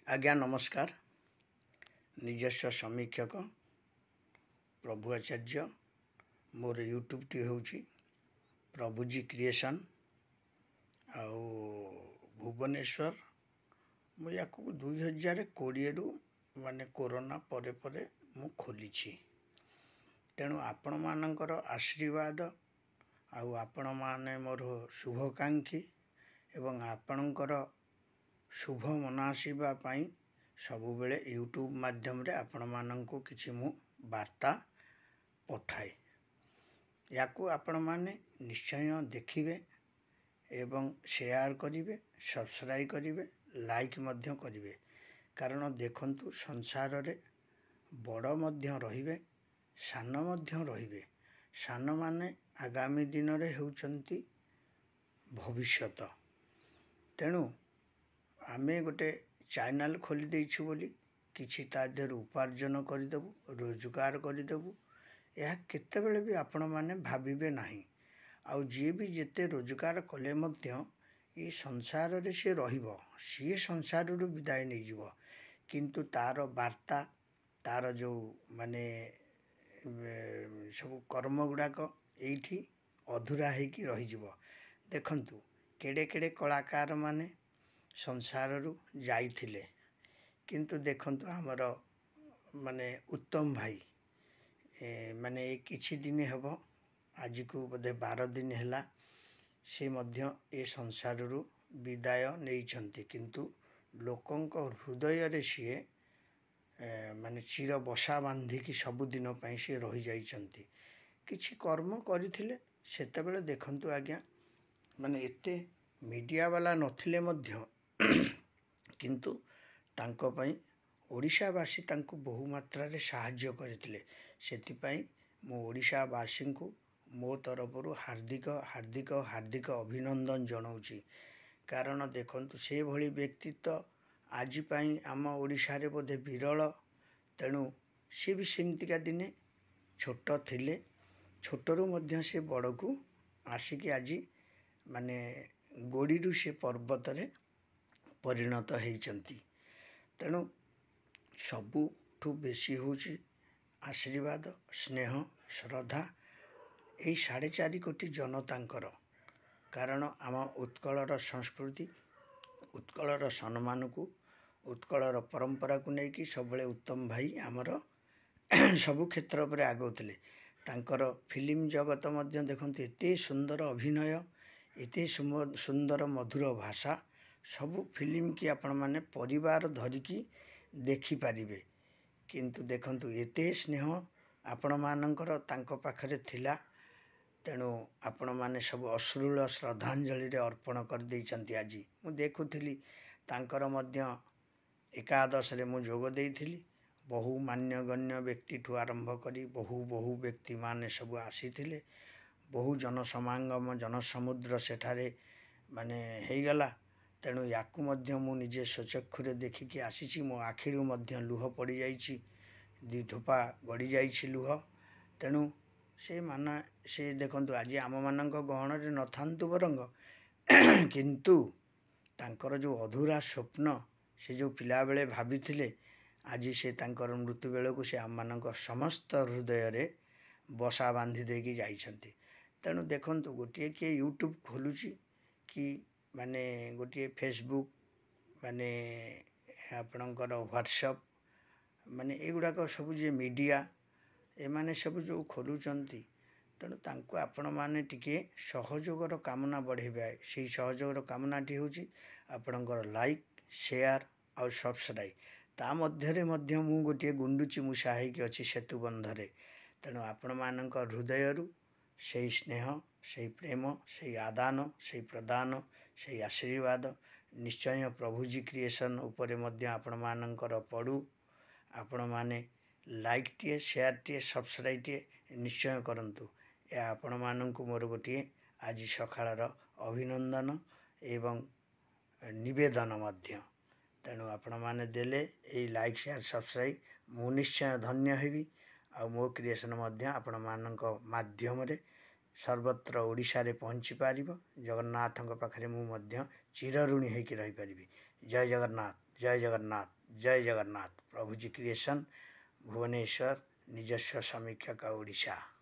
आज्ञा नमस्कार। निजस्व समीक्षक प्रभु आचार्य मोर यूट्यूब टी हूँ प्रभुजी क्रिएशन आउ भुवनेश्वर मुझे 2020 रु माने कोरोना परे परे मु खोली तेणु आपण मानकर आशीर्वाद आउ आपण माने मोर शुभकांक्षी एवं आपणकर शुभ मनासीबा पाई सबु बेले यूट्यूब माध्यम रे आपण माननकु किछि मु वार्ता पठाए याकू आपण माने निश्चय देखिबे एवं शेयर करिवे सब्सक्राइब करिवे लाइक मध्य करिवे कारण देखंतु संसार रे बड़ मध्य रहिबे सान मध्य रहिबे सान माने आगामी दिन रे हेउचंती भविष्यत तेणु आमे गोटे चैनल खोली देइछु बोली किछि ता देर उपार्जन करिदेबु रोजगार करिदेबु यह केतेबेले भी आपण माने भाबिबे नाही आउ जे भी जेते रोजगार कले मध्य ये संसार रे से रहिबो सी संसार रु विदाय नै जिवो किंतु तार वार्ता तार जो माने सब कर्म गुडाक एठी अधूरा है कि रहि जिवो देखंतु केडे केडे कलाकार माने संसार रु जाइथिले किंतु देखंतु हमर माने उत्तम भाई माने किछि दिन हेबो आज को बोधे 12 दिन हैला से मध्य ए संसार रु विदाय नेइछंती किंतु लोकंक हृदय रे सिए माने चिर बसा बांधी कि सब दिन पई से रहि जाइछंती किछि कर्म करिथिले सेते बेले देखंतु आज्ञा माने एते मीडिया वाला नथिले मध्य किंतु तांको पई ओडिशावासी तांको बहु मात्रा रे सहाय्य करथिले सेति पई मो ओडिशावासी को मो तरफरु हार्दिक हार्दिक हार्दिक अभिनंदन जणाउची कारण देखंतु से भली व्यक्तित्व आज पई आम ओडिशा रे बोधे विरल तेणु से भी सेमतिका दिने छोट थिले छोटरू मध्य से बड़ को आसिक आज माने गोड़ीरू से पर्वत रे परिणत होइचंती तेणु सबुठू बेसी होची आशीर्वाद स्नेह श्रद्धा यही 4.5 कोटी जनतांकर कारण आम उत्कलर संस्कृति उत्कलर सम्मान को उत्कलर परंपरा को लेकिन सब उत्तम भाई आमर सबु क्षेत्र पर आगौले तांकर फिल्म जगत मध्य देखते एते सुंदर अभिनय एते सुंदर मधुर भाषा सबु फिल्म की आपण माने परिवार धरिकी देखि पारिबे किंतु देखंतु एते स्नेह आपण मानकर तांको पाखरे थिला तेणु आपण माने सब अश्रुल श्रद्धांजलि रे अर्पण कर दैचंती आज मु देखुथिली तांकर मध्य एकादश रे मु जोग देइथिली बहु मान्यगण्य व्यक्ति ठू आरंभ करी बहु बहु व्यक्ति माने सब आसीथिले बहु जनसमागम जनसमुद्र सेठारे माने हेगला तेणु याकू मध्य मु निजे स्वचक्षुरे देखिकी आसीची मो आखिरु मध्य लुह पड़ी जाइची दी ठोपा गड़ी जाइची लुह तेणु से माना से देखंतु आज आम मानक गहन रे नथांतु बरंग किंतु तांकर जो अधूरा स्वप्न से जो पिला बेले भाबिथिले आज से तांकर मृत्यु बेलू से आम मानक समस्त हृदय रे बसा बांधी देकी जाइछंती तेणु देखंतु गोटे किए यूट्यूब खोलुची कि माने गोटे फेसबुक माने आपणकर व्हाट्सएप माने एगुड़ाक सब जे मीडिया ए माने सब जो खोलुचंती तेणु तांको आपण माने टिके सहयोगर कामना बढ़ेबा से सहयोगर कामनाटी होची आपणकर लाइक शेयर और सब्सक्राइब ता मध्यरे मध्य मु गोटे गुंडुची मुसा है कि अछि सेतु बंधरे तेणु आपण मानक हृदय रु से स्नेह से प्रेम से आदान से प्रदान से आशीर्वाद निश्चय प्रभुजी क्रिएशन उपरे मध्य आपण मानकर पड़ू आपण माने लाइक टे शेयर टे सब्सक्राइब टे निश्चय करंतु ए आपण मानकु मोर गोटे आज सकाळर अभिनंदन एवं निवेदन मध्य तेणु आपण माने देले ए लाइक शेयर सब्सक्राइब मु निश्चय धन्य हेबी आ मो क्रिएशन मध्य आपण मानक माध्यम रे सर्वत्र ओडिशा रे पहुँची पारिबो जगन्नाथ पाखरे मु मध्य चिरऋणी होइकी रही पारिबी। जय जगन्नाथ। जय जगन्नाथ, जय जगन्नाथ। प्रभुजी क्रिएशन, भुवनेश्वर, ନିଜସ୍ୱ ସମୀକ୍ଷକ ଓଡ଼ିଶା।